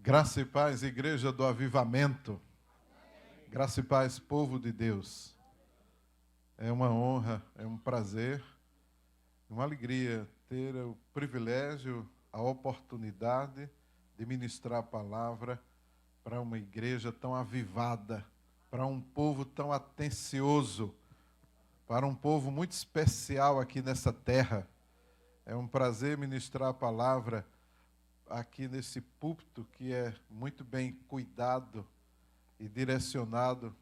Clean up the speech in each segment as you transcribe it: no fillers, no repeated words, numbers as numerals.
Graça e paz, Igreja do Avivamento. Graça e paz, povo de Deus. É uma honra, é um prazer, uma alegria ter o privilégio, a oportunidade de ministrar a palavra para uma igreja tão avivada, para um povo tão atencioso, para um povo muito especial aqui nessa terra. É um prazer ministrar a palavra aqui nesse púlpito que é muito bem cuidado e direcionado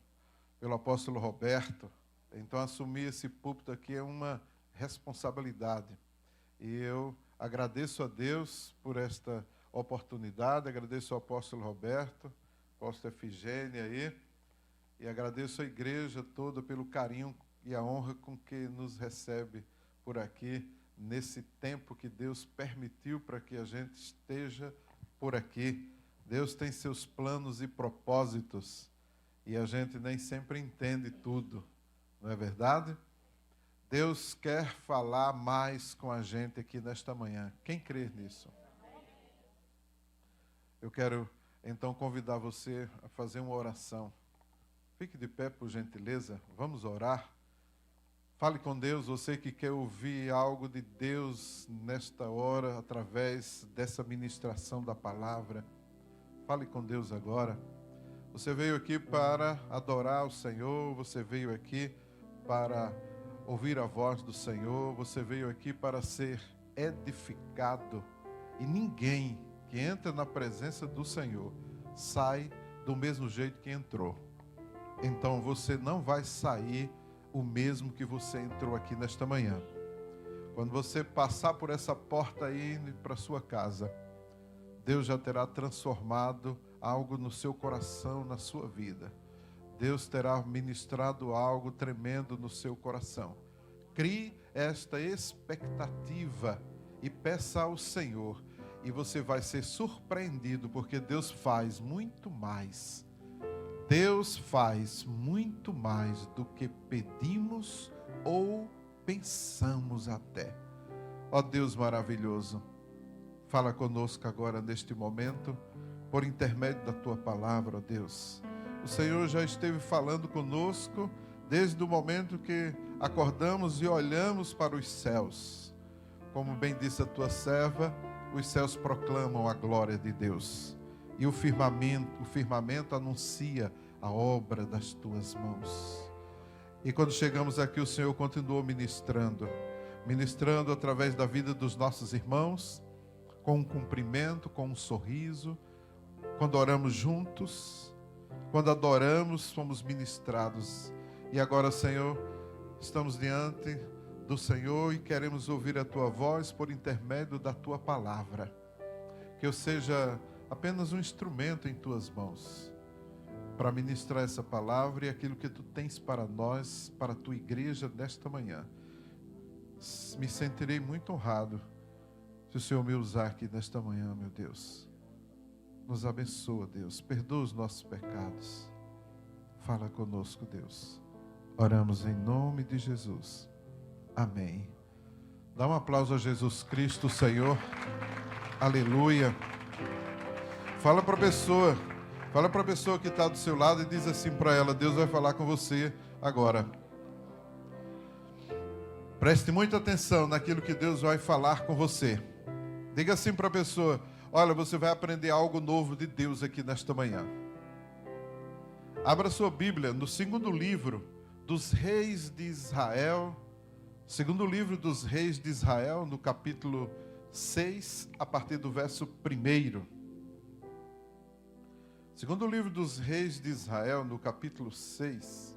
pelo apóstolo Roberto. Então, assumir esse púlpito aqui é uma responsabilidade. E eu agradeço a Deus por esta oportunidade, agradeço ao apóstolo Roberto, apóstolo Efigênia aí, e agradeço a igreja toda pelo carinho e a honra com que nos recebe por aqui, nesse tempo que Deus permitiu para que a gente esteja por aqui. Deus tem seus planos e propósitos e a gente nem sempre entende tudo, não é verdade? Deus quer falar mais com a gente aqui nesta manhã. Quem crê nisso? Eu quero então convidar você a fazer uma oração. Fique de pé, por gentileza. Vamos orar. Fale com Deus, você que quer ouvir algo de Deus nesta hora, através dessa ministração da palavra. Fale com Deus agora. Você veio aqui para adorar o Senhor, você veio aqui para ouvir a voz do Senhor, você veio aqui para ser edificado. E ninguém que entra na presença do Senhor sai do mesmo jeito que entrou. Então você não vai sair o mesmo que você entrou aqui nesta manhã. Quando você passar por essa porta aí para sua casa, Deus já terá transformado algo no seu coração, na sua vida. Deus terá ministrado algo tremendo no seu coração. Crie esta expectativa e peça ao Senhor, e você vai ser surpreendido, porque Deus faz muito mais. Deus faz muito mais do que pedimos ou pensamos até. Ó Deus maravilhoso, fala conosco agora neste momento, por intermédio da Tua palavra, ó Deus. O Senhor já esteve falando conosco desde o momento que acordamos e olhamos para os céus. Como bem disse a Tua serva, os céus proclamam a glória de Deus. E o firmamento anuncia a obra das Tuas mãos. E quando chegamos aqui, o Senhor continuou ministrando através da vida dos nossos irmãos, com um cumprimento, com um sorriso. Quando oramos juntos, quando adoramos, fomos ministrados. E agora, Senhor, estamos diante do Senhor e queremos ouvir a Tua voz por intermédio da Tua palavra. Que eu seja apenas um instrumento em Tuas mãos para ministrar essa palavra e aquilo que Tu tens para nós, para a Tua igreja nesta manhã. Me sentirei muito honrado se o Senhor me usar aqui nesta manhã, meu Deus. Nos abençoa, Deus. Perdoa os nossos pecados. Fala conosco, Deus. Oramos em nome de Jesus. Amém. Dá um aplauso a Jesus Cristo, Senhor. Aleluia. Fala para a pessoa que está do seu lado e diz assim para ela: Deus vai falar com você agora. Preste muita atenção naquilo que Deus vai falar com você. Diga assim para a pessoa: olha, você vai aprender algo novo de Deus aqui nesta manhã. Abra sua Bíblia no segundo livro dos Reis de Israel. Segundo livro dos Reis de Israel, no capítulo 6, a partir do verso 1. Segundo livro dos Reis de Israel, no capítulo 6,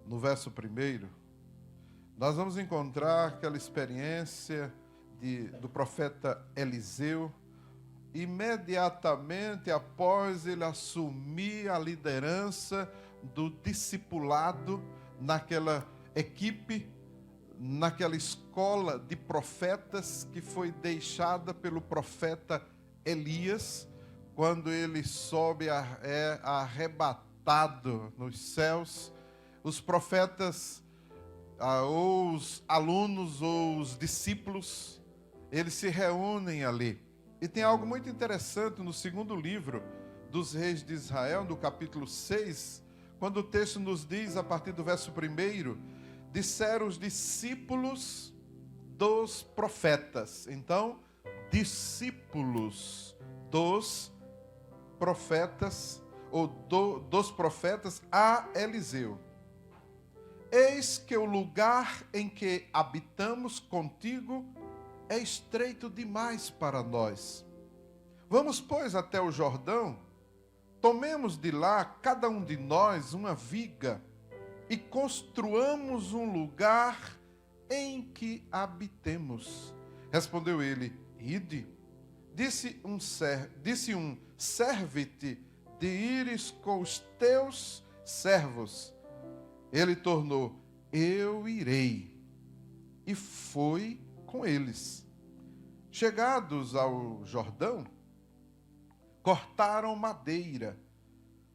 no verso 1, nós vamos encontrar aquela experiência do profeta Eliseu, imediatamente após ele assumir a liderança do discipulado naquela equipe, naquela escola de profetas que foi deixada pelo profeta Elias, quando ele sobe, é arrebatado nos céus. Os profetas, ou os alunos, ou os discípulos, eles se reúnem ali. E tem algo muito interessante no segundo livro dos Reis de Israel, no capítulo 6, quando o texto nos diz, a partir do verso 1, disseram os discípulos dos profetas. Então, discípulos dos profetas, ou dos profetas a Eliseu: eis que o lugar em que habitamos contigo é estreito demais para nós. Vamos, pois, até o Jordão, tomemos de lá, cada um de nós, uma viga, e construamos um lugar em que habitemos. Respondeu ele: ide. Disse um: serve-te de ires com os teus servos. Ele tornou: eu irei. E foi com eles. Chegados ao Jordão, cortaram madeira.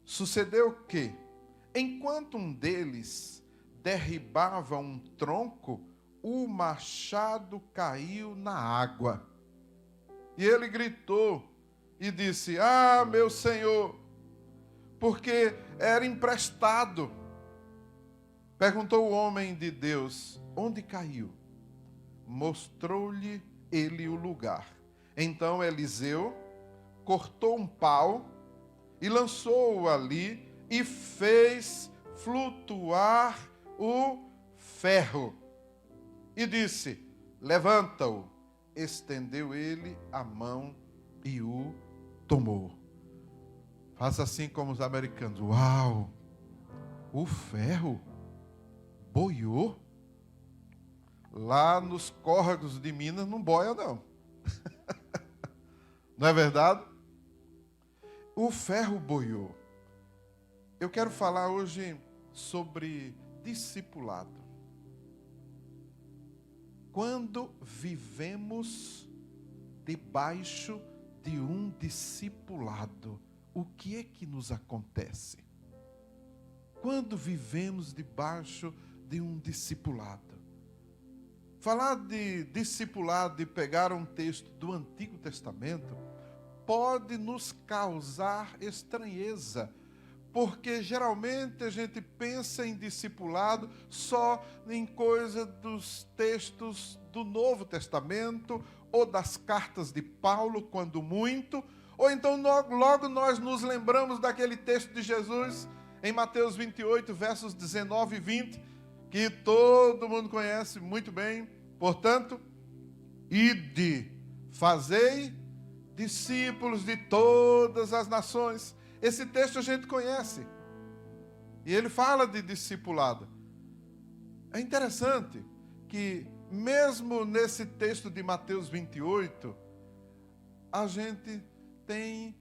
Sucedeu que, enquanto um deles derribava um tronco, o machado caiu na água. E ele gritou e disse: ah, meu senhor, porque era emprestado. Perguntou o homem de Deus: onde caiu? Mostrou-lhe ele o lugar. Então Eliseu cortou um pau e lançou-o ali e fez flutuar o ferro. E disse: levanta-o. Estendeu ele a mão e o tomou. Faça assim como os americanos: uau, o ferro boiou? Lá nos córregos de Minas não boia, não. Não é verdade? O ferro boiou. Eu quero falar hoje sobre discipulado. Quando vivemos debaixo de um discipulado, o que é que nos acontece? Quando vivemos debaixo de um discipulado. Falar de discipulado e pegar um texto do Antigo Testamento pode nos causar estranheza, porque geralmente a gente pensa em discipulado só em coisa dos textos do Novo Testamento ou das cartas de Paulo, quando muito, ou então logo nós nos lembramos daquele texto de Jesus em Mateus 28, versos 19 e 20, que todo mundo conhece muito bem. Portanto, ide, fazei discípulos de todas as nações. Esse texto a gente conhece. E ele fala de discipulado. É interessante que, mesmo nesse texto de Mateus 28, a gente tem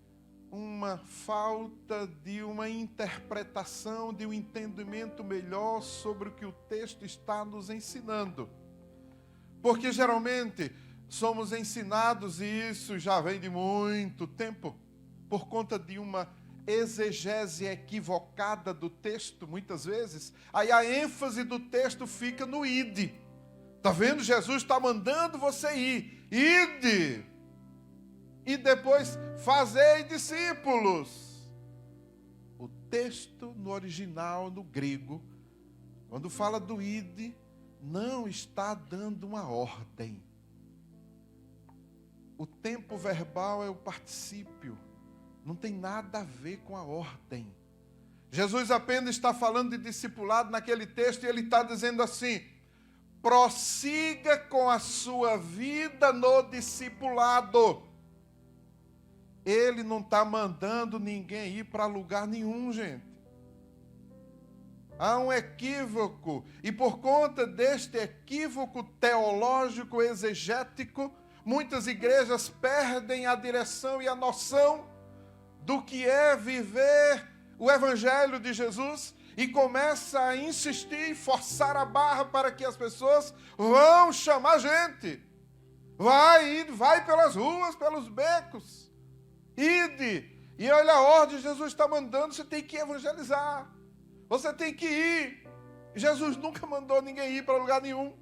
uma falta de uma interpretação, de um entendimento melhor sobre o que o texto está nos ensinando. Porque geralmente somos ensinados, e isso já vem de muito tempo, por conta de uma exegese equivocada do texto, muitas vezes. Aí a ênfase do texto fica no ide. Está vendo? Jesus está mandando você ir. Ide! E depois, fazei discípulos. O texto no original, no grego, quando fala do ide, não está dando uma ordem. O tempo verbal é o particípio. Não tem nada a ver com a ordem. Jesus apenas está falando de discipulado naquele texto e ele está dizendo assim: prossiga com a sua vida no discipulado. Ele não está mandando ninguém ir para lugar nenhum, gente. Há um equívoco, e por conta deste equívoco teológico, exegético, muitas igrejas perdem a direção e a noção do que é viver o Evangelho de Jesus e começa a insistir e forçar a barra para que as pessoas vão chamar gente. Vai pelas ruas, pelos becos. Ide. E olha a ordem, Jesus está mandando, você tem que evangelizar. Você tem que ir. Jesus nunca mandou ninguém ir para lugar nenhum.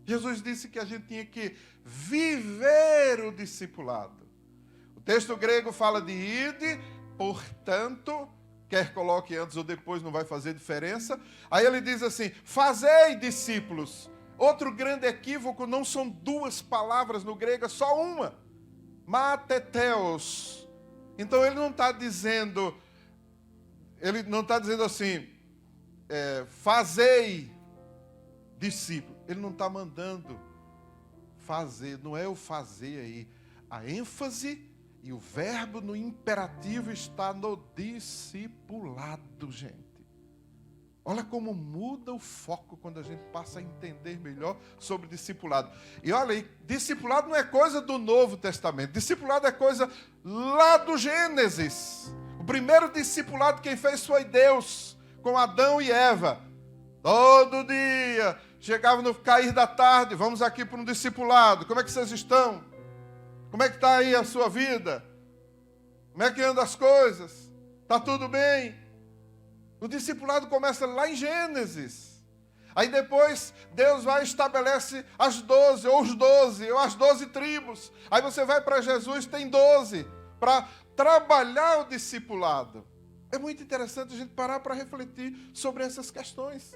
Jesus disse que a gente tinha que viver o discipulado. texto grego fala de ide, portanto, quer coloque antes ou depois, não vai fazer diferença. Aí ele diz assim, fazei discípulos. Outro grande equívoco, não são duas palavras no grego, é só uma. Mateteos. Então ele não está dizendo assim, fazei discípulo. Ele não está mandando fazer, não é o fazer aí. A ênfase e o verbo no imperativo está no discipulado, gente. Olha como muda o foco quando a gente passa a entender melhor sobre discipulado. E olha aí, discipulado não é coisa do Novo Testamento. Discipulado é coisa lá do Gênesis. O primeiro discipulado quem fez foi Deus, com Adão e Eva. Todo dia, chegava no cair da tarde, vamos aqui para um discipulado. Como é que vocês estão? Como é que está aí a sua vida? Como é que andam as coisas? Está tudo bem? O discipulado começa lá em Gênesis. Aí depois Deus vai e estabelece as 12, ou os 12, ou as 12 tribos. Aí você vai para Jesus, tem 12, para trabalhar o discipulado. É muito interessante a gente parar para refletir sobre essas questões.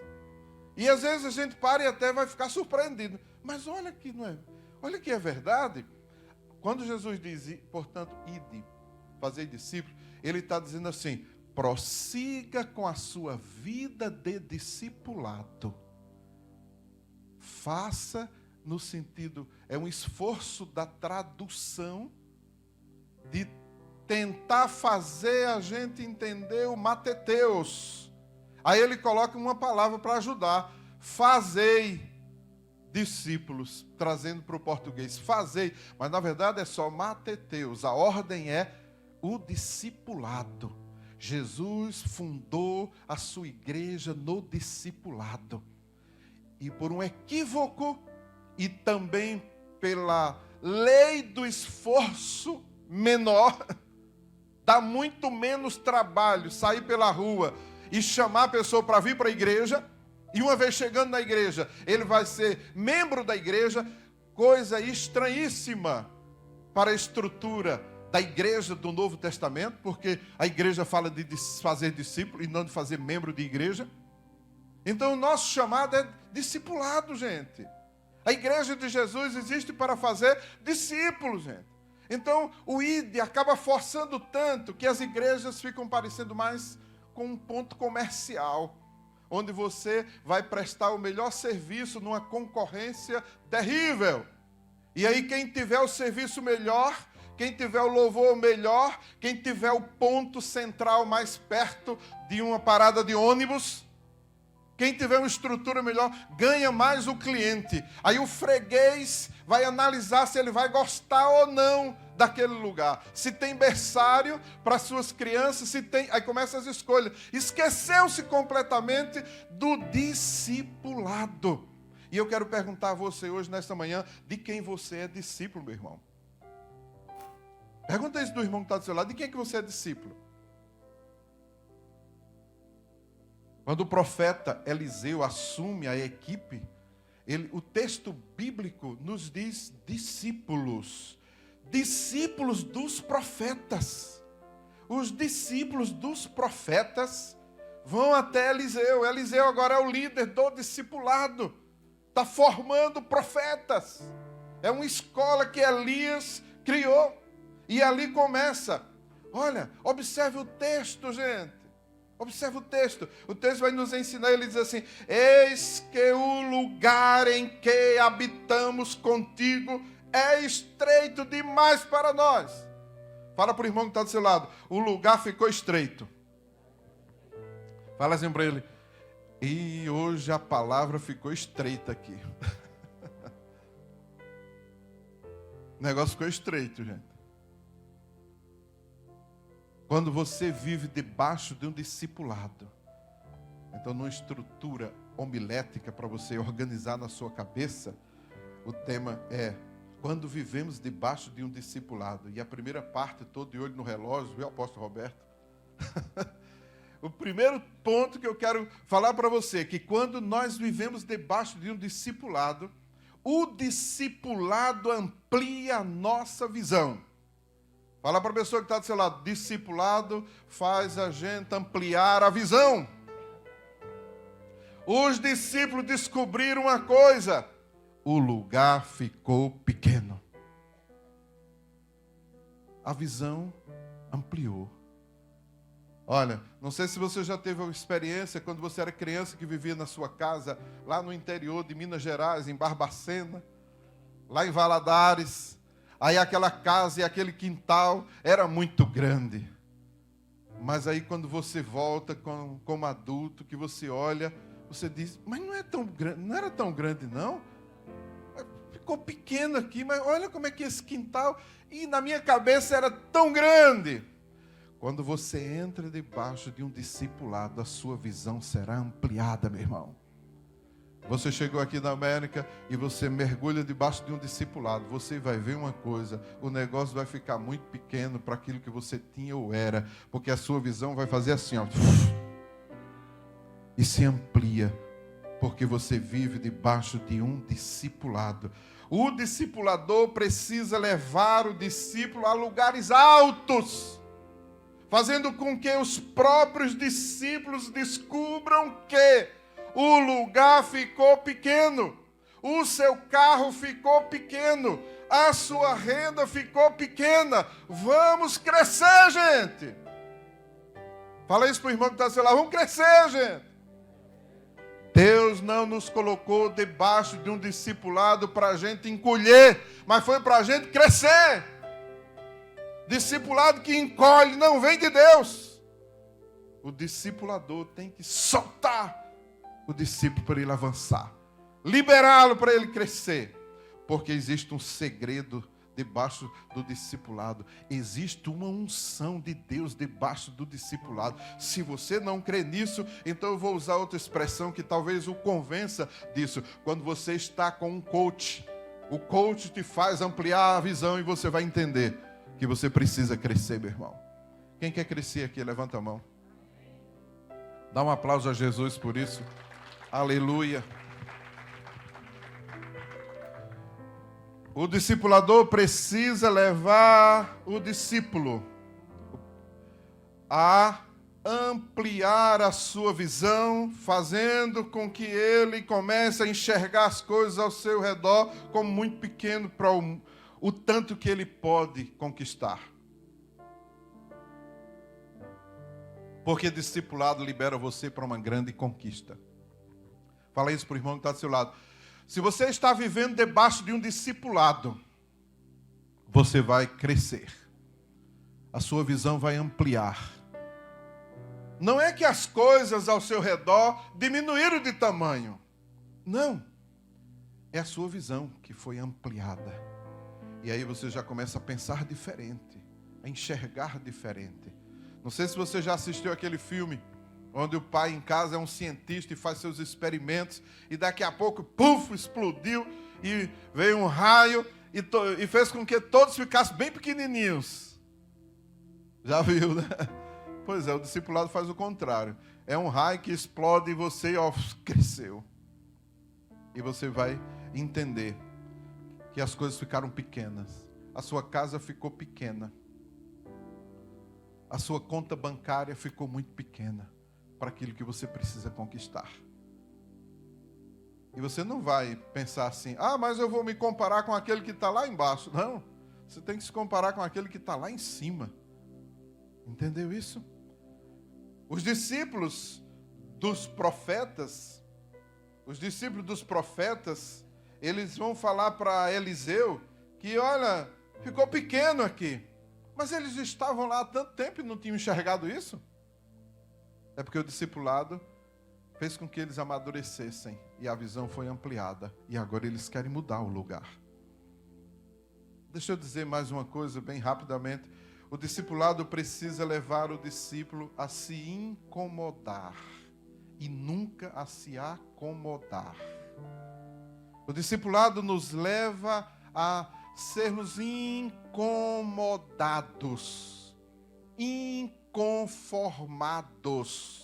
E às vezes a gente para e até vai ficar surpreendido. Mas olha que não é. Olha que é verdade. Quando Jesus diz, portanto, ide, fazer discípulos, ele está dizendo assim, prossiga com a sua vida de discipulado. Faça no sentido, é um esforço da tradução, de tentar fazer a gente entender o mateteus. Aí ele coloca uma palavra para ajudar, fazei discípulos, trazendo para o português, fazei, mas na verdade é só mateteus, a ordem é o discipulado. Jesus fundou a sua igreja no discipulado. E por um equívoco e também pela lei do esforço menor, dá muito menos trabalho sair pela rua e chamar a pessoa para vir para a igreja, e uma vez chegando na igreja, ele vai ser membro da igreja, coisa estranhíssima para a estrutura da igreja do Novo Testamento, porque a igreja fala de fazer discípulo e não de fazer membro de igreja. Então o nosso chamado é discipulado, gente. A igreja de Jesus existe para fazer discípulos, gente. Então o ID acaba forçando tanto que as igrejas ficam parecendo mais com um ponto comercial, onde você vai prestar o melhor serviço numa concorrência terrível. E aí quem tiver o serviço melhor, quem tiver o louvor melhor, quem tiver o ponto central mais perto de uma parada de ônibus, quem tiver uma estrutura melhor, ganha mais o cliente. Aí o freguês vai analisar se ele vai gostar ou não daquele lugar. Se tem berçário para suas crianças, se tem... Aí começam as escolhas. Esqueceu-se completamente do discipulado. E eu quero perguntar a você hoje, nesta manhã, de quem você é discípulo, meu irmão. Pergunta isso do irmão que está do seu lado, de quem é que você é discípulo? Quando o profeta Eliseu assume a equipe, o texto bíblico nos diz discípulos. Discípulos dos profetas. Os discípulos dos profetas vão até Eliseu. Eliseu agora é o líder do discipulado. Está formando profetas. É uma escola que Elias criou. E ali começa. Olha, observe o texto, gente. Observe o texto. O texto vai nos ensinar, ele diz assim, eis que o lugar em que habitamos contigo é estreito demais para nós. Fala para o irmão que está do seu lado, o lugar ficou estreito. Fala assim para ele, e hoje a palavra ficou estreita aqui. O negócio ficou estreito, gente. Quando você vive debaixo de um discipulado, então numa estrutura homilética para você organizar na sua cabeça, o tema é quando vivemos debaixo de um discipulado. E a primeira parte, estou de olho no relógio, viu, apóstolo Roberto? O primeiro ponto que eu quero falar para você é que quando nós vivemos debaixo de um discipulado, o discipulado amplia a nossa visão. Fala para a pessoa que está do seu lado. Discipulado faz a gente ampliar a visão. Os discípulos descobriram uma coisa: o lugar ficou pequeno. A visão ampliou. Olha, não sei se você já teve uma experiência quando você era criança que vivia na sua casa, lá no interior de Minas Gerais, em Barbacena, lá em Valadares. Aí aquela casa e aquele quintal era muito grande. Mas aí quando você volta como adulto, que você olha, você diz, mas não é tão grande, não era tão grande não. Ficou pequeno aqui, mas olha como é que esse quintal, e na minha cabeça era tão grande. Quando você entra debaixo de um discipulado, a sua visão será ampliada, meu irmão. Você chegou aqui na América e você mergulha debaixo de um discipulado. Você vai ver uma coisa, o negócio vai ficar muito pequeno para aquilo que você tinha ou era, porque a sua visão vai fazer assim, ó, e se amplia, porque você vive debaixo de um discipulado. O discipulador precisa levar o discípulo a lugares altos, fazendo com que os próprios discípulos descubram que o lugar ficou pequeno, o seu carro ficou pequeno, a sua renda ficou pequena. Vamos crescer, gente. Fala isso para o irmão que está do seu lado. Vamos crescer, gente. Deus não nos colocou debaixo de um discipulado para a gente encolher, mas foi para a gente crescer. Discipulado que encolhe não vem de Deus. O discipulador tem que soltar o discípulo para ele avançar, liberá-lo para ele crescer, porque existe um segredo debaixo do discipulado, existe uma unção de Deus debaixo do discipulado. Se você não crê nisso, então eu vou usar outra expressão que talvez o convença disso. Quando você está com um coach, o coach te faz ampliar a visão e você vai entender que você precisa crescer, meu irmão. Quem quer crescer aqui, levanta a mão. Dá um aplauso a Jesus por isso. Aleluia. O discipulador precisa levar o discípulo a ampliar a sua visão, fazendo com que ele comece a enxergar as coisas ao seu redor como muito pequeno para o tanto que ele pode conquistar. Porque discipulado libera você para uma grande conquista. Fala isso para o irmão que está do seu lado. Se você está vivendo debaixo de um discipulado, você vai crescer. A sua visão vai ampliar. Não é que as coisas ao seu redor diminuíram de tamanho. Não. É a sua visão que foi ampliada. E aí você já começa a pensar diferente, a enxergar diferente. Não sei se você já assistiu aquele filme onde o pai em casa é um cientista e faz seus experimentos, e daqui a pouco, puf, explodiu, e veio um raio, e fez com que todos ficassem bem pequenininhos. Já viu, né? Pois é, o discipulado faz o contrário. É um raio que explode e você, ó, cresceu. E você vai entender que as coisas ficaram pequenas. A sua casa ficou pequena. A sua conta bancária ficou muito pequena para aquilo que você precisa conquistar. E você não vai pensar assim, mas eu vou me comparar com aquele que está lá embaixo. Não, você tem que se comparar com aquele que está lá em cima. Entendeu isso? Os discípulos dos profetas, eles vão falar para Eliseu que, olha, ficou pequeno aqui. Mas eles estavam lá há tanto tempo e não tinham enxergado isso? É porque o discipulado fez com que eles amadurecessem e a visão foi ampliada. E agora eles querem mudar o lugar. Deixa eu dizer mais uma coisa bem rapidamente. O discipulado precisa levar o discípulo a se incomodar e nunca a se acomodar. O discipulado nos leva a sermos incomodados, inconformados.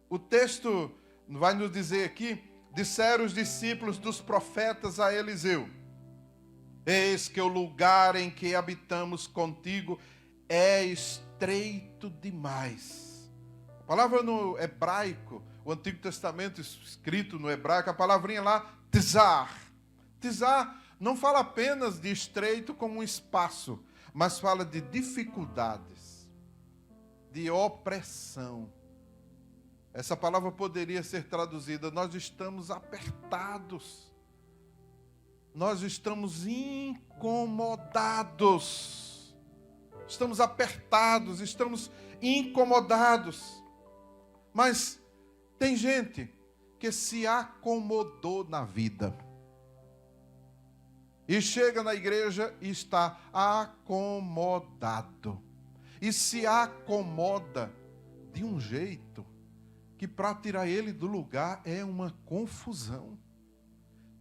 O texto vai nos dizer aqui, disseram os discípulos dos profetas a Eliseu: Eis que o lugar em que habitamos contigo é estreito demais. A palavra no hebraico, o Antigo Testamento escrito no hebraico, a palavrinha lá, tzar. Tzar não fala apenas de estreito como um espaço, mas fala de dificuldades, de opressão. Essa palavra poderia ser traduzida: nós estamos apertados. Nós estamos incomodados. Estamos apertados, estamos incomodados. Mas tem gente que se acomodou na vida. E chega na igreja e está acomodado. E se acomoda de um jeito que para tirar ele do lugar é uma confusão.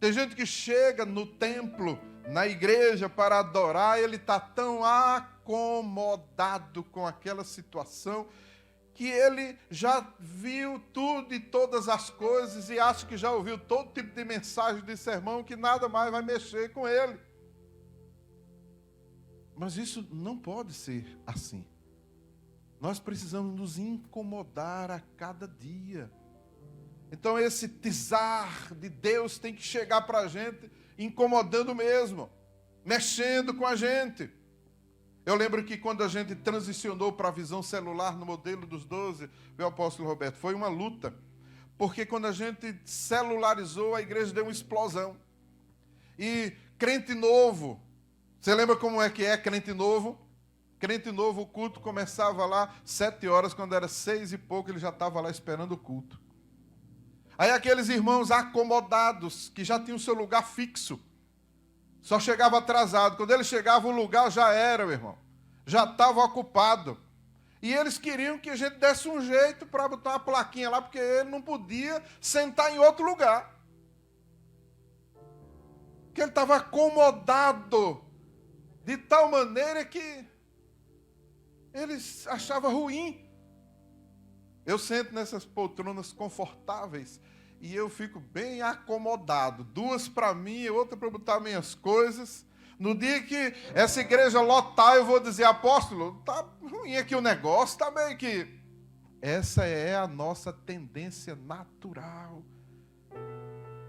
Tem gente que chega no templo, na igreja, para adorar, ele está tão acomodado com aquela situação que ele já viu tudo e todas as coisas e acha que já ouviu todo tipo de mensagem de sermão, que nada mais vai mexer com ele. Mas isso não pode ser assim. Nós precisamos nos incomodar a cada dia. Então esse tzar de Deus tem que chegar para a gente incomodando mesmo, mexendo com a gente. Eu lembro que quando a gente transicionou para a visão celular no modelo dos 12, meu apóstolo Roberto, foi uma luta. Porque quando a gente celularizou, a igreja deu uma explosão. E crente novo, você lembra como é que é crente novo? Crente novo, o culto começava lá 7 horas, quando era 6 e pouco, ele já estava lá esperando o culto. Aí aqueles irmãos acomodados, que já tinham o seu lugar fixo, só chegava atrasado. Quando ele chegava, o lugar já era, meu irmão. Já estava ocupado. E eles queriam que a gente desse um jeito para botar uma plaquinha lá, porque ele não podia sentar em outro lugar. Porque ele estava acomodado de tal maneira que eles achavam ruim. Eu sento nessas poltronas confortáveis e eu fico bem acomodado. 2 para mim e outra para botar minhas coisas. No dia que essa igreja lotar, eu vou dizer: apóstolo, tá ruim aqui o negócio, tá meio que... Essa é a nossa tendência natural.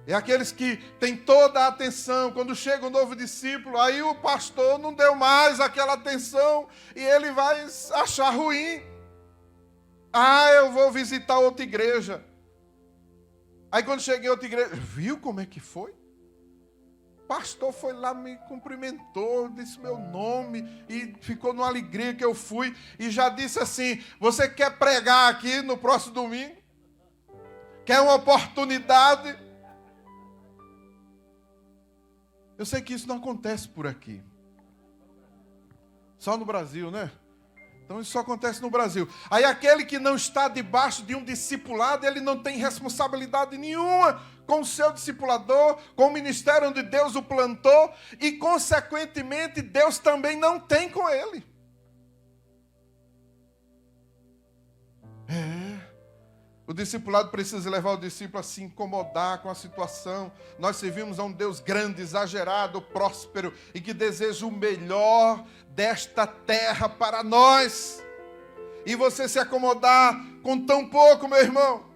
É aqueles que têm toda a atenção. Quando chega um novo discípulo, aí o pastor não deu mais aquela atenção e ele vai achar ruim. Ah, eu vou visitar outra igreja. Aí quando cheguei a outra igreja, viu como é que foi? O pastor foi lá, me cumprimentou, disse meu nome e ficou numa alegria que eu fui. E já disse assim: você quer pregar aqui no próximo domingo? Quer uma oportunidade? Eu sei que isso não acontece por aqui. Só no Brasil, né? Então isso só acontece no Brasil. Aí aquele que não está debaixo de um discipulado, ele não tem responsabilidade nenhuma com o seu discipulador, com o ministério onde Deus o plantou, e consequentemente Deus também não tem com ele. O discipulado precisa levar o discípulo a se incomodar com a situação. Nós servimos a um Deus grande, exagerado, próspero e que deseja o melhor desta terra para nós. E você se acomodar com tão pouco, meu irmão.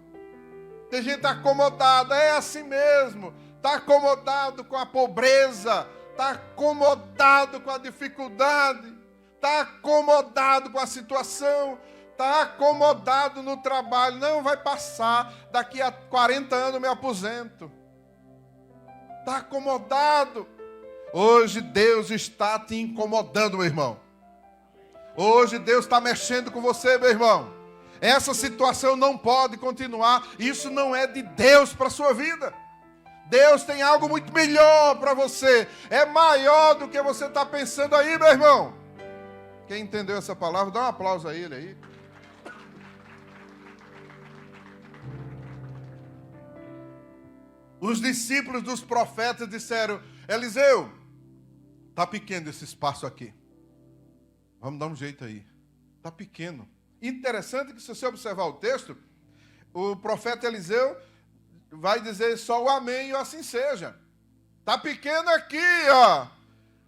Tem gente acomodada, é assim mesmo. Está acomodado com a pobreza, está acomodado com a dificuldade, está acomodado com a situação. Está acomodado no trabalho. Não, vai passar. Daqui a 40 anos eu me aposento. Está acomodado. Hoje Deus está te incomodando, meu irmão. Hoje Deus está mexendo com você, meu irmão. Essa situação não pode continuar. Isso não é de Deus para a sua vida. Deus tem algo muito melhor para você. É maior do que você está pensando aí, meu irmão. Quem entendeu essa palavra, dá um aplauso a ele aí. Os discípulos dos profetas disseram: Eliseu, está pequeno esse espaço aqui. Vamos dar um jeito aí. Está pequeno. Interessante que, se você observar o texto, o profeta Eliseu vai dizer só o amém e o assim seja. Está pequeno aqui, ó.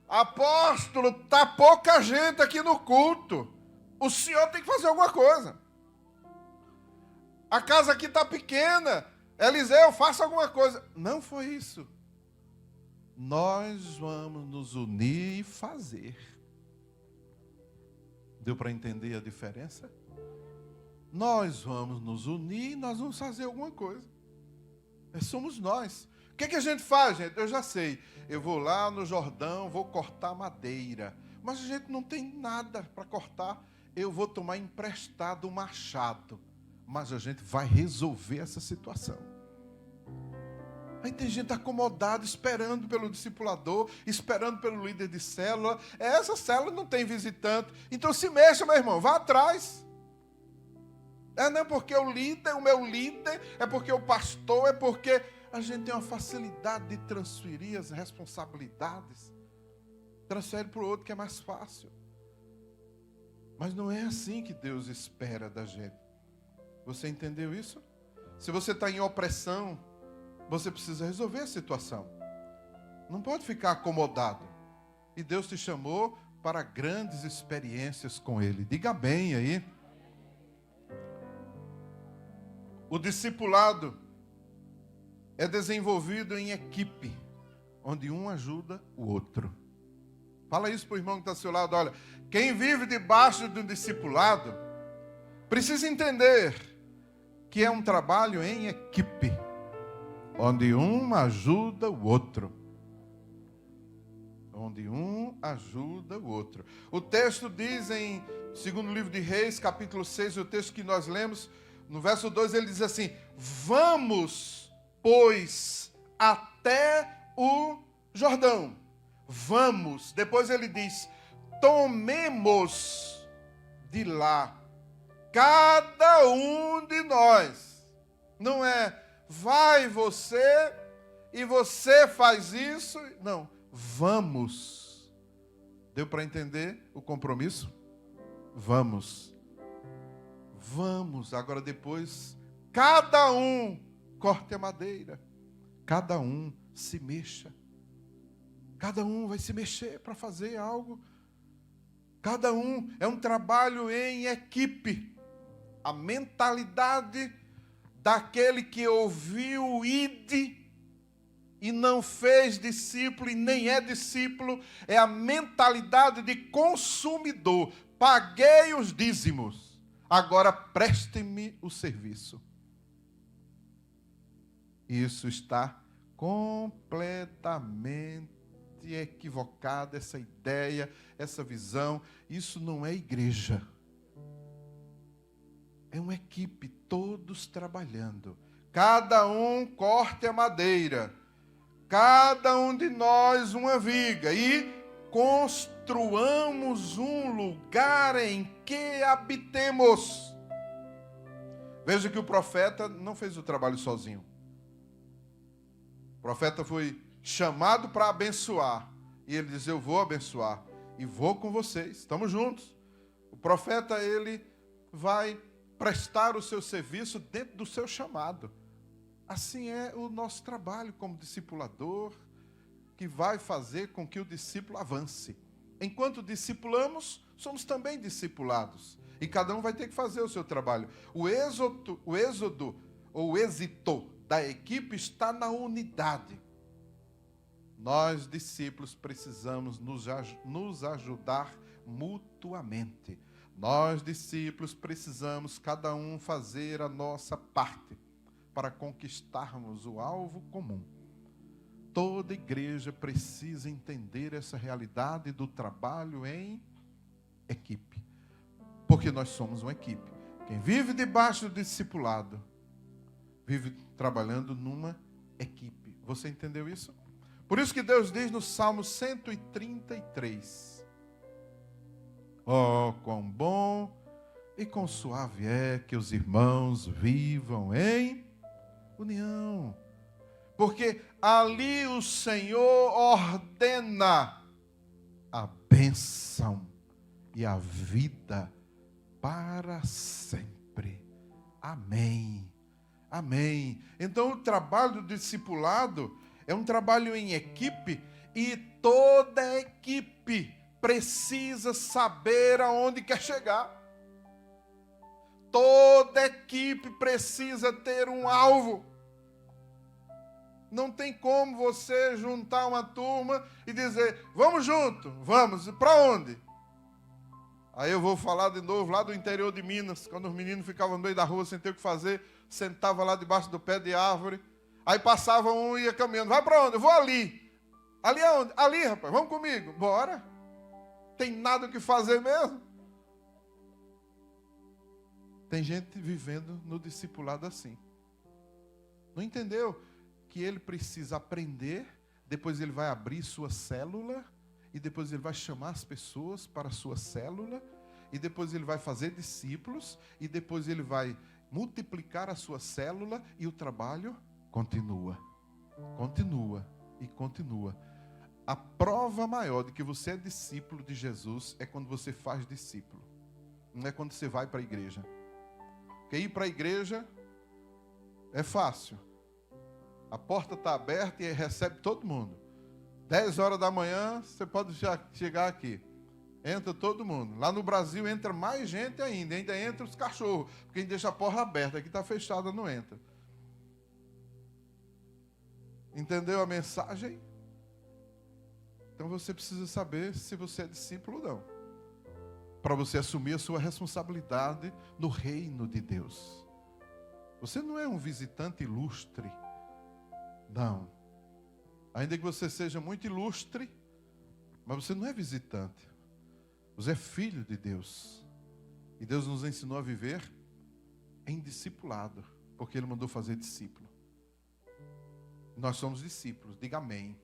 Apóstolo, está pouca gente aqui no culto. O senhor tem que fazer alguma coisa. A casa aqui está pequena. Eliseu, faça alguma coisa. Não foi isso. Nós vamos nos unir e fazer. Deu para entender a diferença? Nós vamos nos unir e nós vamos fazer alguma coisa. Somos nós. O que a gente faz, gente? Eu já sei. Eu vou lá no Jordão, vou cortar madeira. Mas a gente não tem nada para cortar. Eu vou tomar emprestado um machado. Mas a gente vai resolver essa situação. Aí tem gente acomodada, esperando pelo discipulador, esperando pelo líder de célula. Essa célula não tem visitante. Então se mexa, meu irmão, vá atrás. Não é porque o meu líder, é porque o pastor, é porque a gente tem uma facilidade de transferir as responsabilidades. Transfere para o outro que é mais fácil. Mas não é assim que Deus espera da gente. Você entendeu isso? Se você está em opressão, você precisa resolver a situação. Não pode ficar acomodado. E Deus te chamou para grandes experiências com Ele. Diga bem aí. O discipulado é desenvolvido em equipe, onde um ajuda o outro. Fala isso para o irmão que está ao seu lado. Olha, quem vive debaixo do discipulado precisa entender que é um trabalho em equipe, onde um ajuda o outro. Onde um ajuda o outro. O texto diz em 2º livro de Reis, capítulo 6, o texto que nós lemos, no verso 2 ele diz assim: vamos, pois, até o Jordão. Vamos. Depois ele diz: tomemos de lá cada um de nós. Não é vai você e você faz isso. Não, vamos. Deu para entender o compromisso? Vamos. Vamos. Agora depois, cada um corte a madeira. Cada um se mexa. Cada um vai se mexer para fazer algo. Cada um é um trabalho em equipe. A mentalidade daquele que ouviu o ide e não fez discípulo e nem é discípulo, é a mentalidade de consumidor. Paguei os dízimos, agora prestem-me o serviço. Isso está completamente equivocado, essa ideia, essa visão. Isso não é igreja. É uma equipe, todos trabalhando. Cada um corte a madeira. Cada um de nós uma viga. E construamos um lugar em que habitemos. Veja que o profeta não fez o trabalho sozinho. O profeta foi chamado para abençoar. E ele diz: eu vou abençoar. E vou com vocês. Estamos juntos. O profeta, ele vai prestar o seu serviço dentro do seu chamado. Assim é o nosso trabalho como discipulador, que vai fazer com que o discípulo avance. Enquanto discipulamos, somos também discipulados. E cada um vai ter que fazer o seu trabalho. O êxito da equipe está na unidade. Nós, discípulos, precisamos nos ajudar mutuamente. Nós, discípulos, precisamos cada um fazer a nossa parte para conquistarmos o alvo comum. Toda igreja precisa entender essa realidade do trabalho em equipe. Porque nós somos uma equipe. Quem vive debaixo do discipulado, vive trabalhando numa equipe. Você entendeu isso? Por isso que Deus diz no Salmo 133... oh, quão bom e quão suave é que os irmãos vivam em união. Porque ali o Senhor ordena a bênção e a vida para sempre. Amém. Amém. Então o trabalho do discipulado é um trabalho em equipe E toda equipe precisa saber aonde quer chegar. Toda equipe precisa ter um alvo. Não tem como você juntar uma turma e dizer, vamos junto, vamos, para onde? Aí eu vou falar de novo lá do interior de Minas, quando os meninos ficavam no meio da rua sem ter o que fazer, sentava lá debaixo do pé de árvore, aí passava um e ia caminhando, vai para onde? Eu vou ali. Ali aonde? Ali, rapaz, vamos comigo. Bora. Tem nada o que fazer mesmo. Tem gente vivendo no discipulado assim. Não entendeu que ele precisa aprender, depois ele vai abrir sua célula, e depois ele vai chamar as pessoas para a sua célula, e depois ele vai fazer discípulos, e depois ele vai multiplicar a sua célula, e o trabalho continua. Continua e continua. A prova maior de que você é discípulo de Jesus é quando você faz discípulo. Não é quando você vai para a igreja. Porque ir para a igreja é fácil. A porta está aberta e recebe todo mundo. 10 horas da manhã, você pode já chegar aqui. Entra todo mundo. Lá no Brasil entra mais gente ainda. Ainda entra os cachorros. Porque a gente deixa a porta aberta. Aqui está fechada, não entra. Entendeu a mensagem? Então você precisa saber se você é discípulo ou não. Para você assumir a sua responsabilidade no reino de Deus. Você não é um visitante ilustre. Não. Ainda que você seja muito ilustre, mas você não é visitante. Você é filho de Deus. E Deus nos ensinou a viver em discipulado, porque Ele mandou fazer discípulo. Nós somos discípulos, diga amém.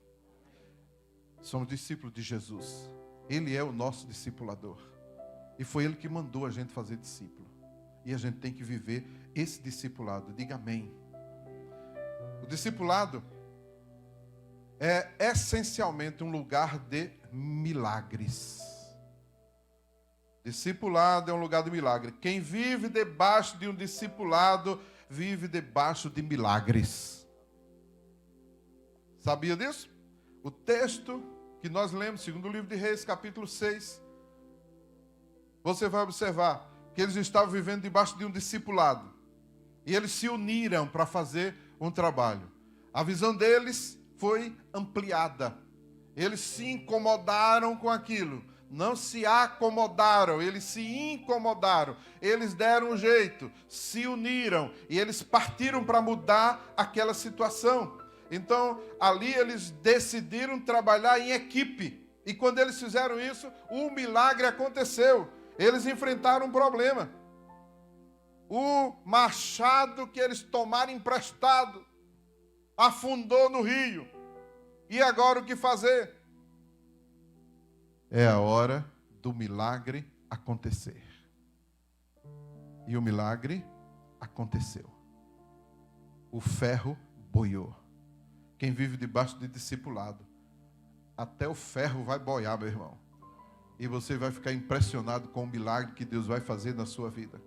Somos discípulos de Jesus. Ele é o nosso discipulador. E foi Ele que mandou a gente fazer discípulo. E a gente tem que viver esse discipulado, diga amém. O discipulado é essencialmente um lugar de milagres. Discipulado é um lugar de milagre. Quem vive debaixo de um discipulado, vive debaixo de milagres. Sabia disso? O texto que nós lemos, segundo o livro de Reis, capítulo 6, você vai observar que eles estavam vivendo debaixo de um discipulado. E eles se uniram para fazer um trabalho. A visão deles foi ampliada. Eles se incomodaram com aquilo. Não se acomodaram, eles se incomodaram. Eles deram um jeito, se uniram e eles partiram para mudar aquela situação. Então, ali eles decidiram trabalhar em equipe. E quando eles fizeram isso, um milagre aconteceu. Eles enfrentaram um problema. O machado que eles tomaram emprestado afundou no rio. E agora o que fazer? É a hora do milagre acontecer. E o milagre aconteceu. O ferro boiou. Quem vive debaixo de discipulado, até o ferro vai boiar, meu irmão. E você vai ficar impressionado com o milagre que Deus vai fazer na sua vida.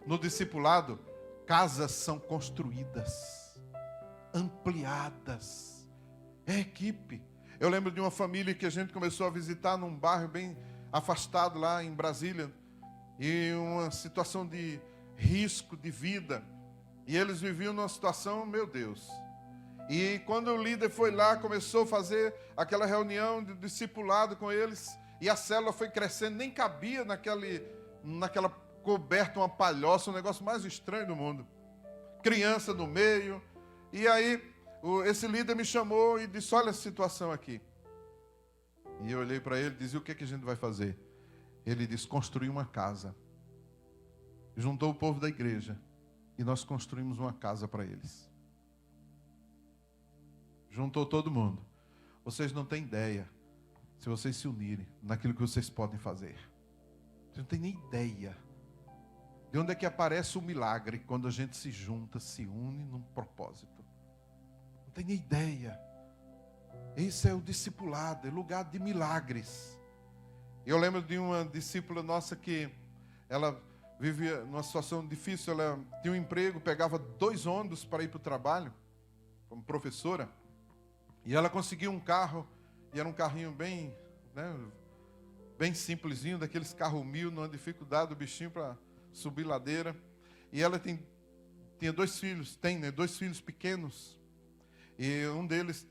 No discipulado, casas são construídas, ampliadas. É equipe. Eu lembro de uma família que a gente começou a visitar num bairro bem afastado lá em Brasília. E uma situação de risco de vida. E eles viviam numa situação, meu Deus. E quando o líder foi lá, começou a fazer aquela reunião de discipulado com eles. E a célula foi crescendo, nem cabia naquela coberta, uma palhoça, um negócio mais estranho do mundo. Criança no meio. E aí, esse líder me chamou e disse, olha a situação aqui. E eu olhei para ele e disse, o que é que a gente vai fazer? Ele disse, construir uma casa. Juntou o povo da igreja. E nós construímos uma casa para eles. Juntou todo mundo. Vocês não têm ideia, se vocês se unirem naquilo que vocês podem fazer. Vocês não têm nem ideia de onde é que aparece o milagre quando a gente se junta, se une num propósito. Não tem nem ideia. Esse é o discipulado, é lugar de milagres. Eu lembro de uma discípula nossa que ela vivia numa situação difícil. Ela tinha um emprego, pegava 2 ônibus para ir para o trabalho, como professora. E ela conseguiu um carro E era um carrinho bem, né, bem simplesinho, daqueles carros 1000, numa dificuldade, o bichinho para subir ladeira. E ela tinha 2 filhos, né, 2 filhos pequenos. E um deles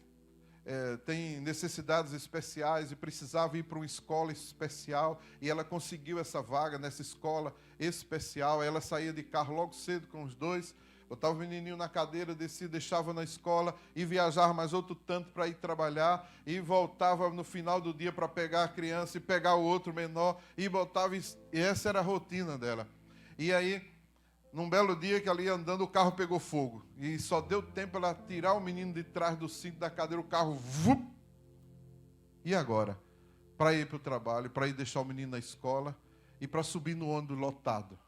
tem necessidades especiais e precisava ir para uma escola especial. E ela conseguiu essa vaga nessa escola especial. Ela saía de carro logo cedo com os 2. Botava o menininho na cadeira, descia, deixava na escola e viajava mais outro tanto para ir trabalhar e voltava no final do dia para pegar a criança e pegar o outro menor e botava, e essa era a rotina dela. E aí, num belo dia que ela ia andando, o carro pegou fogo e só deu tempo ela tirar o menino de trás do cinto da cadeira, o carro, vup! E agora? Para ir para o trabalho, para ir deixar o menino na escola e para subir no ônibus lotado.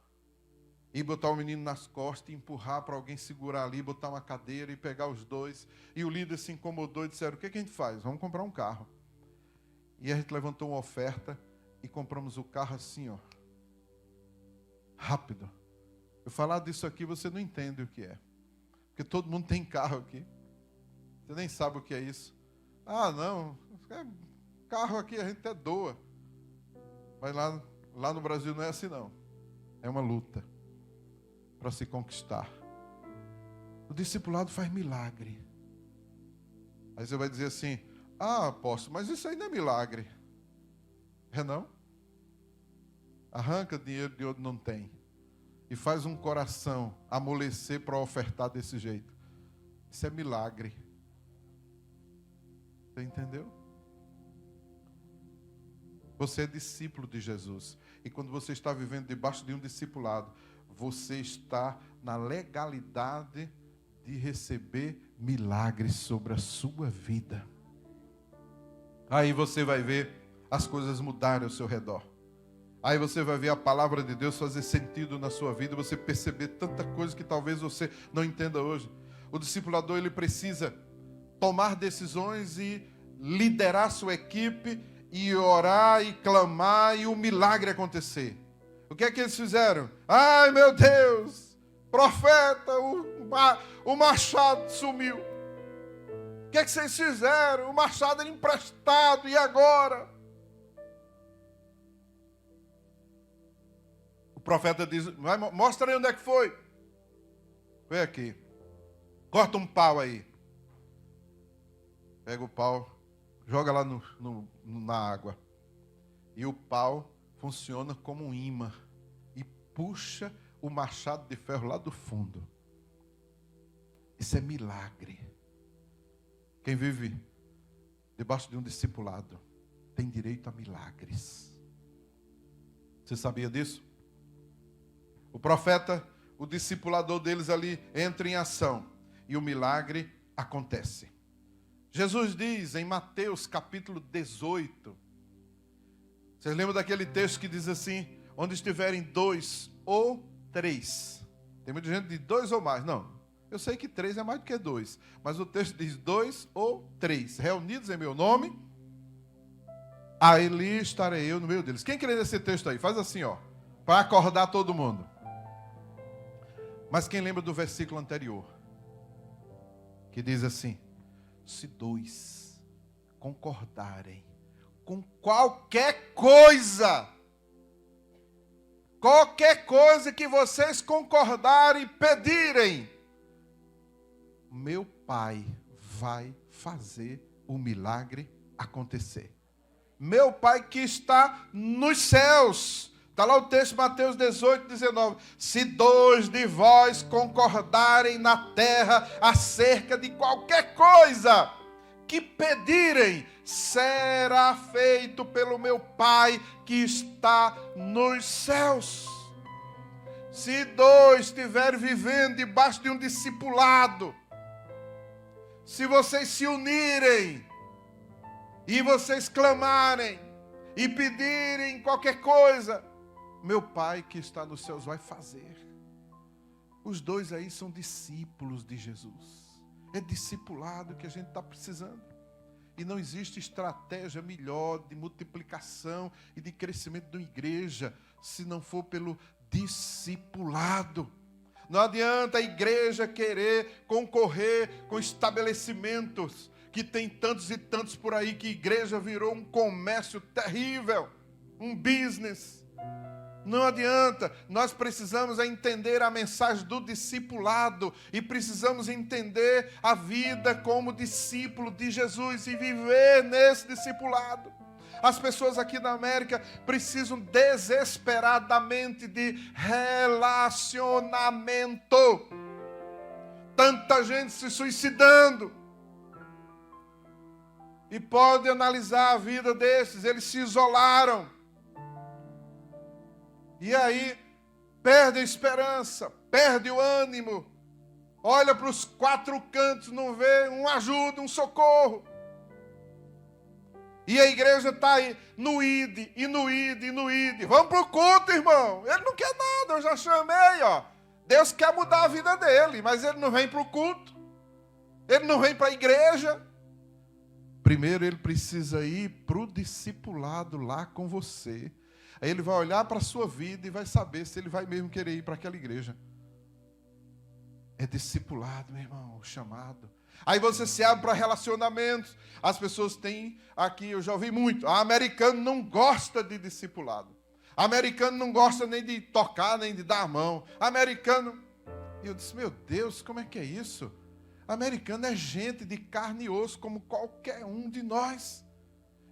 E botar o menino nas costas e empurrar para alguém segurar ali, botar uma cadeira e pegar os 2. E o líder se incomodou e disseram, o que a gente faz? Vamos comprar um carro. E a gente levantou uma oferta e compramos o carro assim, ó. Rápido. Eu falar disso aqui, você não entende o que é. Porque todo mundo tem carro aqui. Você nem sabe o que é isso. Ah, não. Carro aqui a gente até doa. Mas lá no Brasil não é assim, não. É uma luta para se conquistar. O discipulado faz milagre. Aí você vai dizer assim, apóstolo, mas isso aí não é milagre. É não? Arranca dinheiro de onde não tem. E faz um coração amolecer para ofertar desse jeito. Isso é milagre. Você entendeu? Você é discípulo de Jesus. E quando você está vivendo debaixo de um discipulado, você está na legalidade de receber milagres sobre a sua vida. Aí você vai ver as coisas mudarem ao seu redor. Aí você vai ver a palavra de Deus fazer sentido na sua vida, você perceber tanta coisa que talvez você não entenda hoje. O discipulador, ele precisa tomar decisões e liderar sua equipe e orar e clamar e o milagre acontecer. O que é que eles fizeram? Ai, meu Deus, profeta, o machado sumiu. O que é que vocês fizeram? O machado era emprestado, e agora? O profeta diz, mostra aí onde é que foi. Foi aqui. Corta um pau aí. Pega o pau, joga lá na água. E o pau funciona como um imã e puxa o machado de ferro lá do fundo. Isso é milagre. Quem vive debaixo de um discipulado tem direito a milagres. Você sabia disso? O profeta, o discipulador deles ali entra em ação e o milagre acontece. Jesus diz em Mateus capítulo 18, vocês lembram daquele texto que diz assim, onde estiverem 2 ou 3. Tem muita gente de 2 ou mais. Não, eu sei que 3 é mais do que 2. Mas o texto diz 2 ou 3. Reunidos em meu nome, ali estarei eu no meio deles. Quem crê nesse texto aí? Faz assim, ó, para acordar todo mundo. Mas quem lembra do versículo anterior? Que diz assim, se 2 concordarem com qualquer coisa que vocês concordarem e pedirem, meu Pai vai fazer o milagre acontecer. Meu Pai que está nos céus. Está lá o texto, Mateus 18, 19. Se 2 de vós concordarem na terra acerca de qualquer coisa que pedirem, será feito pelo meu Pai que está nos céus. Se 2 estiverem vivendo debaixo de um discipulado, se vocês se unirem, e vocês clamarem, e pedirem qualquer coisa, meu Pai que está nos céus vai fazer. Os 2 aí são discípulos de Jesus. É discipulado que a gente está precisando. E não existe estratégia melhor de multiplicação e de crescimento de uma igreja se não for pelo discipulado. Não adianta a igreja querer concorrer com estabelecimentos que tem tantos e tantos por aí, que igreja virou um comércio terrível, um business. Não adianta, nós precisamos entender a mensagem do discipulado e precisamos entender a vida como discípulo de Jesus e viver nesse discipulado. As pessoas aqui na América precisam desesperadamente de relacionamento. Tanta gente se suicidando. E pode analisar a vida desses, eles se isolaram. E aí, perde a esperança, perde o ânimo. Olha para os quatro cantos, não vê uma ajuda, um socorro. E a igreja está aí, no ide, e no ide, e no ide. Vamos para o culto, irmão. Ele não quer nada, eu já chamei, ó. Deus quer mudar a vida dele, mas ele não vem para o culto. Ele não vem para a igreja. Primeiro ele precisa ir para o discipulado lá com você. Aí ele vai olhar para a sua vida e vai saber se ele vai mesmo querer ir para aquela igreja. É discipulado, meu irmão, o chamado. Aí você se abre para relacionamentos. As pessoas têm aqui, eu já ouvi muito, americano não gosta de discipulado. Americano não gosta nem de tocar, nem de dar a mão. Americano... E eu disse, meu Deus, como é que é isso? Americano é gente de carne e osso, como qualquer um de nós.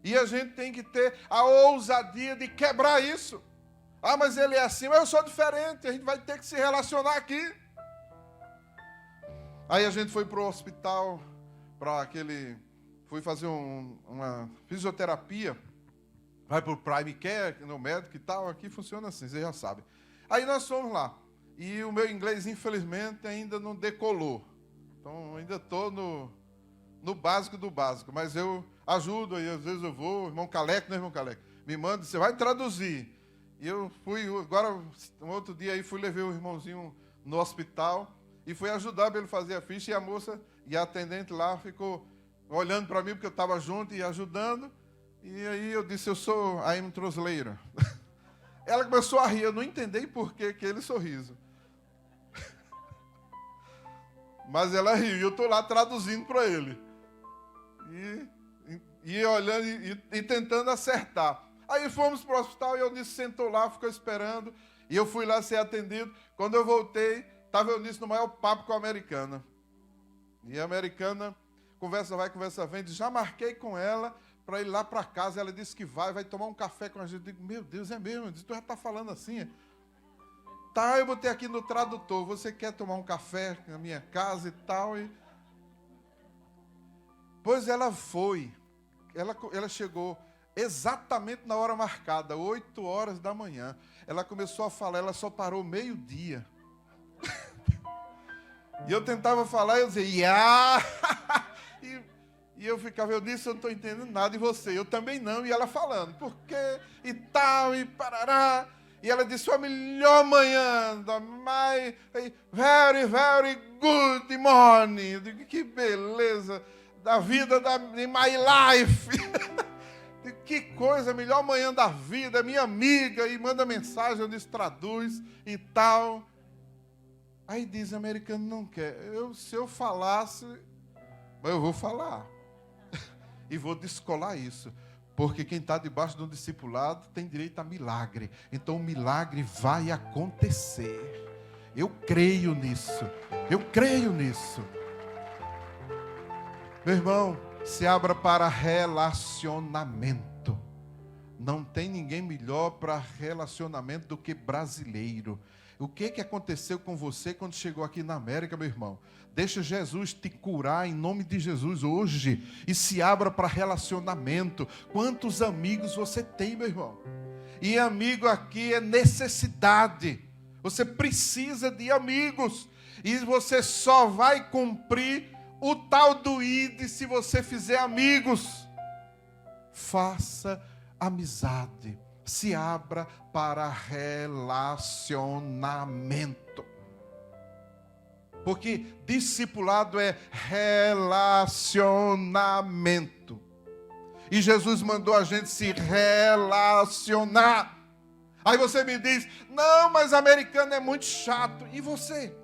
E a gente tem que ter a ousadia de quebrar isso. Ah, mas ele é assim, mas eu sou diferente, a gente vai ter que se relacionar aqui. Aí a gente foi para o hospital, fui fazer uma fisioterapia, vai para o Prime Care, no médico e tal, aqui funciona assim, você já sabe. Aí nós fomos lá, e o meu inglês, infelizmente, ainda não decolou. Então, ainda estou no básico do básico, mas eu ajudo, aí às vezes eu vou, irmão Caleco, né, irmão Caleco? Me manda, você vai traduzir. E eu fui, agora, um outro dia aí, levei o irmãozinho no hospital e fui ajudar para ele fazer a ficha, e a moça e a atendente lá ficou olhando para mim, porque eu estava junto e ajudando, e aí eu disse, eu sou a M. Trosleira. Ela começou a rir, eu não entendi por que aquele sorriso. Mas ela riu, e eu estou lá traduzindo para ele. E olhando e tentando acertar. Aí fomos para o hospital, e a Eunice sentou lá, ficou esperando. E eu fui lá ser atendido. Quando eu voltei, estava a Eunice no maior papo com a americana. E a americana, conversa vai, conversa vem, já marquei com ela para ir lá para casa. Ela disse que vai tomar um café com a gente. Eu digo, meu Deus, é mesmo? Eu disse, tu já está falando assim? Tá, eu botei aqui no tradutor, você quer tomar um café na minha casa e tal? Pois ela foi, ela chegou exatamente na hora marcada, 8 horas da manhã. Ela começou a falar, ela só parou meio-dia. E eu tentava falar, eu dizia, yeah! E eu ficava, eu disse, eu não estou entendendo nada, e você? Eu também não, e ela falando, por quê? E tal, e parará. E ela disse, a melhor manhã, very, very good morning. Eu digo, que beleza, da vida, in my life. Digo, que coisa, melhor manhã da vida, minha amiga, e manda mensagem, eu disse, traduz e tal. Aí diz, americano não quer. Se eu falasse, eu vou falar. E vou descolar isso. Porque quem está debaixo de um discipulado tem direito a milagre. Então o milagre vai acontecer. Eu creio nisso. Eu creio nisso. Meu irmão, se abra para relacionamento. Não tem ninguém melhor para relacionamento do que brasileiro. O que aconteceu com você quando chegou aqui na América, meu irmão? Deixa Jesus te curar em nome de Jesus hoje. E se abra para relacionamento. Quantos amigos você tem, meu irmão? E amigo aqui é necessidade. Você precisa de amigos. E você só vai cumprir o tal do ID se você fizer amigos. Faça amizade. Se abra para relacionamento. Porque discipulado é relacionamento. E Jesus mandou a gente se relacionar. Aí você me diz, não, mas americano é muito chato. E você?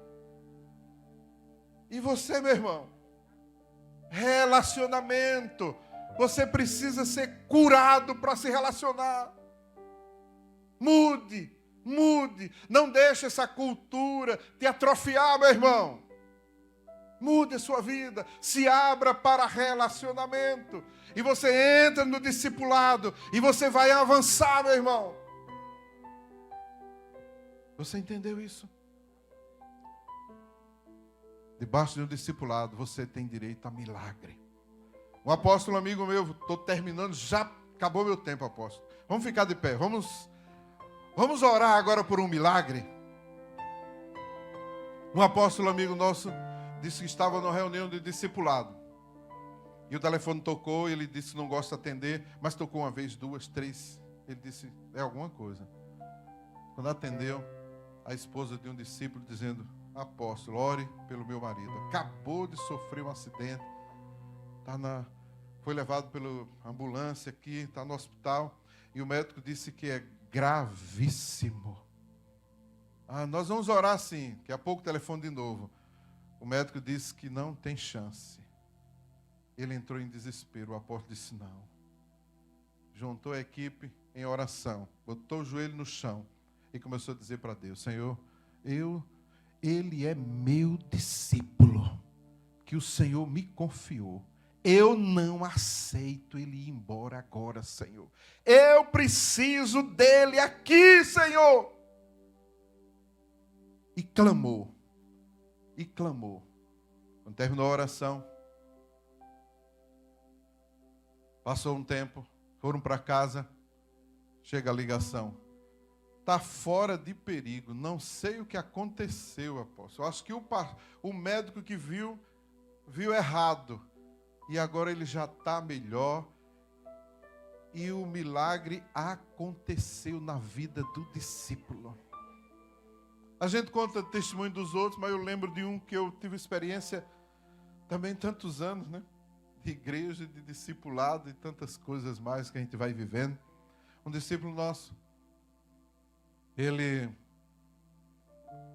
E você, meu irmão? Relacionamento. Você precisa ser curado para se relacionar. Mude, mude. Não deixe essa cultura te atrofiar, meu irmão. Mude a sua vida. Se abra para relacionamento. E você entra no discipulado. E você vai avançar, meu irmão. Você entendeu isso? Debaixo de um discipulado, você tem direito a milagre. Um apóstolo amigo meu, estou terminando, já acabou meu tempo, apóstolo. Vamos ficar de pé, vamos orar agora por um milagre. Um apóstolo amigo nosso disse que estava numa reunião de discipulado. E o telefone tocou, ele disse que não gosta de atender, mas tocou uma vez, duas, três. Ele disse, é alguma coisa. Quando atendeu, a esposa de um discípulo dizendo, apóstolo, ore pelo meu marido. Acabou de sofrer um acidente. Foi levado pela ambulância aqui, está no hospital. E o médico disse que é gravíssimo. Nós vamos orar sim. Daqui a pouco telefone de novo. O médico disse que não tem chance. Ele entrou em desespero. O apóstolo disse não. Juntou a equipe em oração. Botou o joelho no chão. E começou a dizer para Deus, Senhor, Ele é meu discípulo, que o Senhor me confiou. Eu não aceito ele ir embora agora, Senhor. Eu preciso dele aqui, Senhor. E clamou. E clamou. Quando terminou a oração, passou um tempo, foram para casa, chega a ligação. Está fora de perigo. Não sei o que aconteceu, apóstolo. Acho que o médico que viu errado. E agora ele já está melhor. E o milagre aconteceu na vida do discípulo. A gente conta testemunho dos outros, mas eu lembro de um que eu tive experiência também tantos anos, né? De igreja, de discipulado e tantas coisas mais que a gente vai vivendo. Um discípulo nosso, ele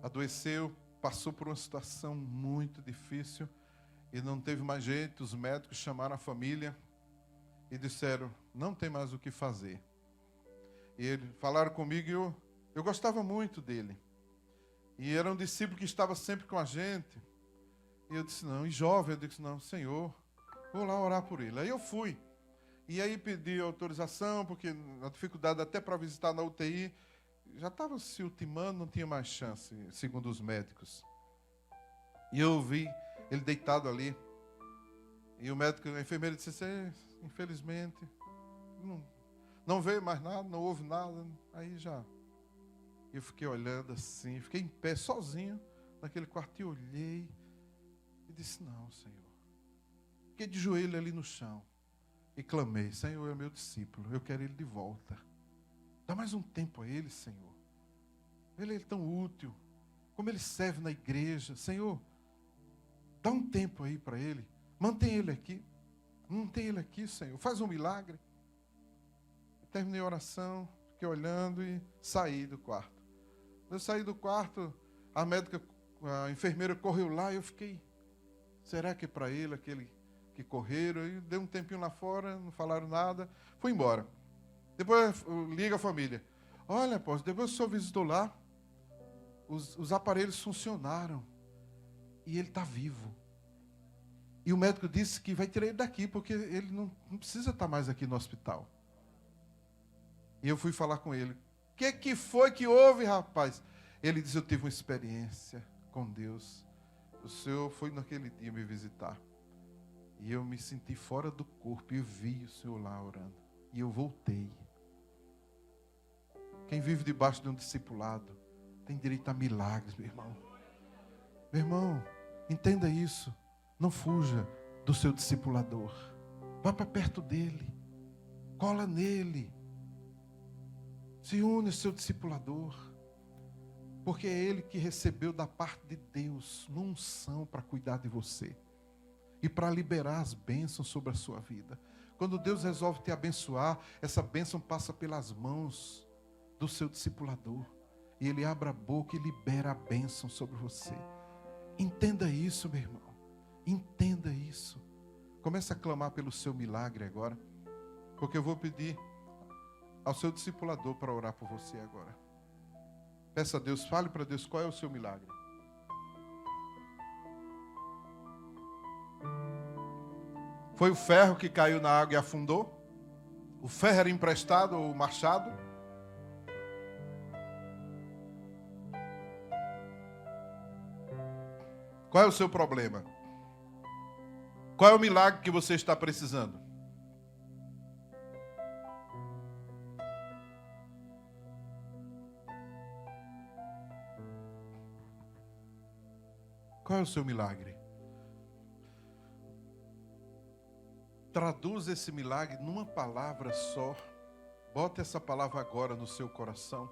adoeceu, passou por uma situação muito difícil e não teve mais jeito. Os médicos chamaram a família e disseram, não tem mais o que fazer. E eles falaram comigo e eu gostava muito dele. E era um discípulo que estava sempre com a gente. E eu disse, não, e jovem, eu disse, não, Senhor, vou lá orar por ele. Aí eu fui. E aí pedi autorização, porque a dificuldade até para visitar na UTI, já estava se ultimando, não tinha mais chance, segundo os médicos. E eu vi ele deitado ali. E o médico, a enfermeira disse, infelizmente, não veio mais nada, não houve nada. Aí já, eu fiquei olhando assim, fiquei em pé, sozinho, naquele quarto, e olhei, e disse, não, Senhor. Fiquei de joelho ali no chão, e clamei, Senhor, é meu discípulo, eu quero ele de volta. Dá mais um tempo a ele, Senhor. Ele é tão útil. Como ele serve na igreja. Senhor, dá um tempo aí para ele. Mantém ele aqui. Mantém ele aqui, Senhor. Faz um milagre. Terminei a oração, fiquei olhando e saí do quarto. Eu saí do quarto, a enfermeira correu lá e eu fiquei, será que é para ele, aquele que correram? E dei um tempinho lá fora, não falaram nada, fui embora. Depois liga a família. Olha, apóstolo, depois que o senhor visitou lá, os aparelhos funcionaram. E ele está vivo. E o médico disse que vai tirar ele daqui, porque ele não precisa estar mais aqui no hospital. E eu fui falar com ele. O que foi que houve, rapaz? Ele disse, eu tive uma experiência com Deus. O senhor foi naquele dia me visitar. E eu me senti fora do corpo e vi o senhor lá orando. E eu voltei. Quem vive debaixo de um discipulado tem direito a milagres, meu irmão. Meu irmão, entenda isso. Não fuja do seu discipulador. Vá para perto dele. Cola nele. Se une ao seu discipulador. Porque é ele que recebeu da parte de Deus uma unção para cuidar de você. E para liberar as bênçãos sobre a sua vida. Quando Deus resolve te abençoar, essa bênção passa pelas mãos do seu discipulador. E ele abre a boca e libera a bênção sobre você. Entenda isso, meu irmão. Entenda isso. Comece a clamar pelo seu milagre agora, porque eu vou pedir ao seu discipulador para orar por você agora. Peça a Deus, fale para Deus qual é o seu milagre. Foi o ferro que caiu na água e afundou? O ferro era emprestado ou o machado? Qual é o seu problema? Qual é o milagre que você está precisando? Qual é o seu milagre? Traduza esse milagre numa palavra só. Bote essa palavra agora no seu coração.